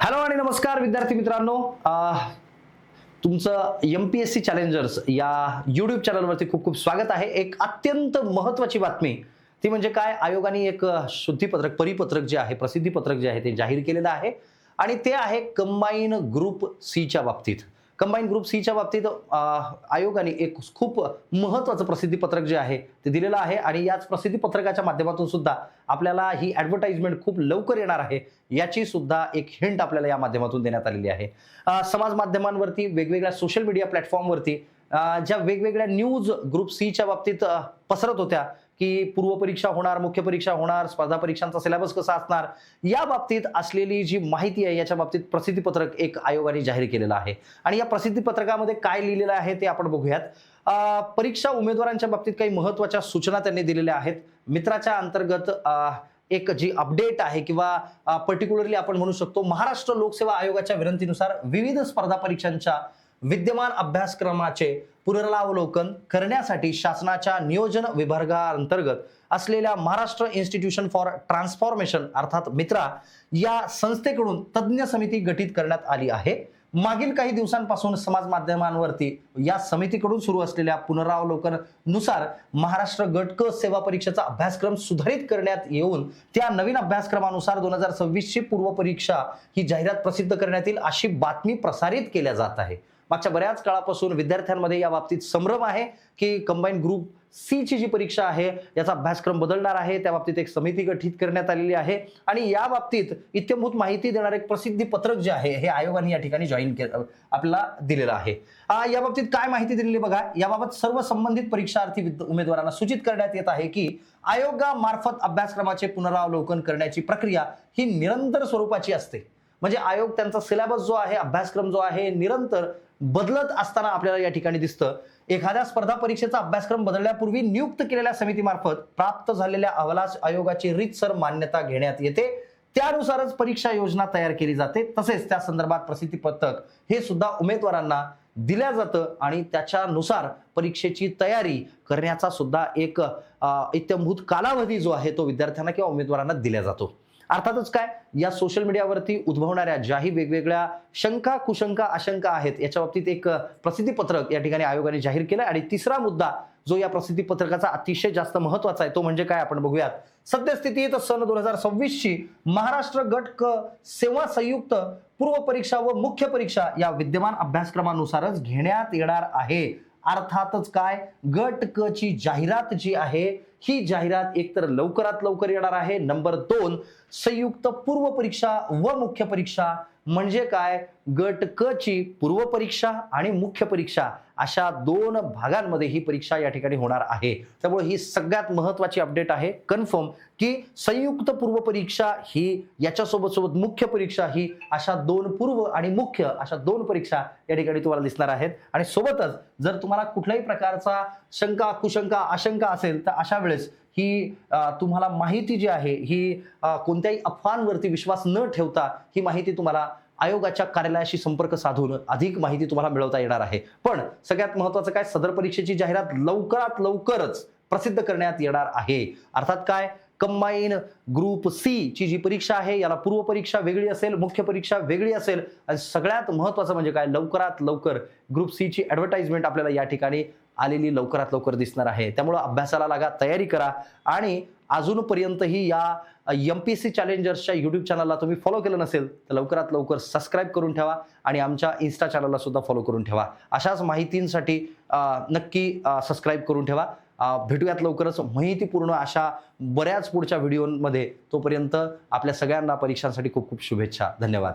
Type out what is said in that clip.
Hello आणि नमस्कार विद्यार्थी मित्रांनो. तुमचं MPSC चॅलेंजर्स या YouTube चॅनलवरती खूप खूप स्वागत आहे. एक अत्यंत महत्त्वाची बातमी ती म्हणजे काय, आयोगाने एक शुद्धीपत्रक परिपत्रक जे आहे, प्रसिद्धीपत्रक जे आहे ते जाहीर केलेलं आहे आणि ते आहे कंबाईन ग्रुप सी च्या बाबतीत. कंबाईन ग्रुप सी च्या बाबतीत आयोगाने एक खूप महत्त्वाचं प्रसिद्धीपत्रक जे आहे ते दिलेलं आहे आणि याच प्रसिद्धीपत्रकाच्या माध्यमातून सुद्धा आपल्याला ही ॲडव्हर्टाइजमेंट खूप लवकर येणार आहे याची सुद्धा एक हिंट आपल्याला या माध्यमातून देण्यात आलेली आहे. समाज माध्यमांवरती, वेगवेगळ्या सोशल मीडिया प्लॅटफॉर्मवरती ज्या वेगवेगळ्या न्यूज ग्रुप सी च्या बाबतीत पसरत होत्या की पूर्वपरीक्षा होणार, मुख्य परीक्षा होणार, स्पर्धा परीक्षांचा सिलेबस कसा असणार, या बाबतीत असलेली जी माहिती आहे याच्या बाबतीत प्रसिद्धीपत्रक एक आयोगाने जाहीर केलेलं आहे. आणि या प्रसिद्धीपत्रकामध्ये काय लिहिलेलं आहे ते आपण बघूयात. परीक्षा उमेदवारांच्या बाबतीत काही महत्त्वाच्या सूचना त्यांनी दिलेल्या आहेत. मित्राच्या अंतर्गत एक जी अपडेट आहे किंवा पर्टिक्युलरली आपण म्हणू शकतो, महाराष्ट्र लोकसेवा आयोगाच्या विनंतीनुसार विविध स्पर्धा परीक्षांच्या विद्यमान अभ्यासक्रमाचे पुनरावलोकन करण्यासाठी शासनाच्या नियोजन विभागाअंतर्गत असलेल्या महाराष्ट्र इन्स्टिट्यूशन फॉर ट्रान्सफॉर्मेशन अर्थात मित्रा या संस्थेकडून तज्ज्ञ समिती गठीत करण्यात आली आहे. मागील काही दिवसांपासून समाज माध्यमांवरती या समितीकडून सुरू असलेल्या पुनरावलोकनानुसार महाराष्ट्र गट क सेवा परीक्षेचा अभ्यासक्रम सुधारित करण्यात येऊन त्या नवीन अभ्यासक्रमानुसार 2026 ची पूर्व परीक्षा ही जाहिरात प्रसिद्ध करण्यात येईल अशी बातमी प्रसारित केल्या जात आहे. मागच्या बऱ्याच काळापासून विद्यार्थ्यांमध्ये या बाबतीत संभ्रम आहे की कंबाईन ग्रुप सी ची जी परीक्षा आहे याचा अभ्यासक्रम बदलणार आहे. त्या बाबतीत एक समिती गठीत करण्यात आलेली आहे आणि या बाबतीत इत्यंभूत माहिती देणारे एक प्रसिद्धी पत्रक जे आहे हे आयोगाने या ठिकाणी जॉईन केलं आपल्याला दिलेलं आहे. या बाबतीत काय माहिती दिलेली बघा. याबाबत सर्व संबंधित परीक्षार्थी उमेदवारांना सूचित करण्यात येत आहे की आयोगामार्फत अभ्यासक्रमाचे पुनरावलोकन करण्याची प्रक्रिया ही निरंतर स्वरूपाची असते. म्हणजे आयोग त्यांचा सिलेबस जो आहे, अभ्यासक्रम जो आहे, निरंतर बदलत असताना आपल्याला या ठिकाणी दिसतं. एखाद्या स्पर्धा परीक्षेचा अभ्यासक्रम बदलण्यापूर्वी नियुक्त केलेल्या समितीमार्फत प्राप्त झालेल्या अहवालास आयोगाची रीतसर मान्यता घेण्यात येते. त्यानुसारच परीक्षा योजना तयार केली जाते. तसेच त्या संदर्भात प्रसिद्धीपत्रक हे सुद्धा उमेदवारांना दिल्या जातं आणि त्याच्यानुसार परीक्षेची तयारी करण्याचा सुद्धा एक इत्यंभूत कालावधी जो आहे तो विद्यार्थ्यांना किंवा उमेदवारांना दिला जातो. अर्थातच काय, या सोशल मीडियावरती उद्भवणाऱ्या ज्याही वेगवेगळ्या शंका, कुशंका, आशंका आहेत याच्या बाबतीत एक प्रसिद्धीपत्रक या ठिकाणी आयोगाने जाहीर केलं. आणि तिसरा मुद्दा जो या प्रसिद्धीपत्रकाचा अतिशय जास्त महत्त्वाचा आहे तो म्हणजे काय आपण बघूयात. सद्यस्थितीत सन 2026 ची महाराष्ट्र गट क सेवा संयुक्त पूर्व परीक्षा व मुख्य परीक्षा या विद्यमान अभ्यासक्रमानुसारच घेण्यात येणार आहे. अर्थातच काय, गट क ची जाहिरात जी आहे ही जाहिरात एकतर लवकरात लवकर येणार आहे. नंबर 2, संयुक्त पूर्व परीक्षा व मुख्य परीक्षा म्हणजे काय, गट क ची पूर्व परीक्षा आणि मुख्य परीक्षा अशा 2 भागांमध्ये ही परीक्षा या ठिकाणी होणार आहे. त्यामुळे ही सगळ्यात महत्त्वाची अपडेट आहे कन्फर्म की संयुक्त पूर्व परीक्षा ही याच्यासोबत मुख्य परीक्षा ही अशा 2 पूर्व आणि मुख्य अशा 2 परीक्षा या ठिकाणी तुम्हाला दिसणार आहेत. आणि सोबतच जर तुम्हाला कुठल्याही प्रकारचा शंका, कुशंका, आशंका असेल तर अशा वेळेस ही तुम्हाला माहिती जी आहे ही कोणत्याही अफवांवरती विश्वास न ठेवता ही माहिती तुम्हाला आयोगाच्या कार्यालयाशी संपर्क साधून अधिक माहिती तुम्हाला मिळवता येणार आहे. पण सगळ्यात महत्त्वाचं काय, सदर परीक्षेची जाहिरात लवकरात लवकरच प्रसिद्ध करण्यात येणार आहे. अर्थात काय, कंबाईन ग्रुप सी ची जी परीक्षा आहे याला पूर्व परीक्षा वेगळी असेल, मुख्य परीक्षा वेगळी असेल. आणि सगळ्यात महत्त्वाचं म्हणजे काय, लवकरात लवकर ग्रुप सी ची ॲडव्हर्टाइजमेंट आपल्याला या ठिकाणी आलेली लवकरात लवकर दिसणार आहे. त्यामुळे अभ्यासाला लागा, तयारी करा. आणि अजूनपर्यंतही या MPSC चॅलेंजर्सच्या YouTube चॅनलला तुम्ही फॉलो केलं नसेल तर लवकरात लवकर सबस्क्राईब करून ठेवा आणि आमच्या इन्स्टा चॅनलला सुद्धा फॉलो करून ठेवा. अशाच माहितींसाठी नक्की सबस्क्राईब करून ठेवा. भेटूयात लवकरच माहितीपूर्ण अशा बऱ्याच पुढच्या व्हिडिओमध्ये. तोपर्यंत आपल्या सगळ्यांना परीक्षांसाठी खूप खूप शुभेच्छा. धन्यवाद.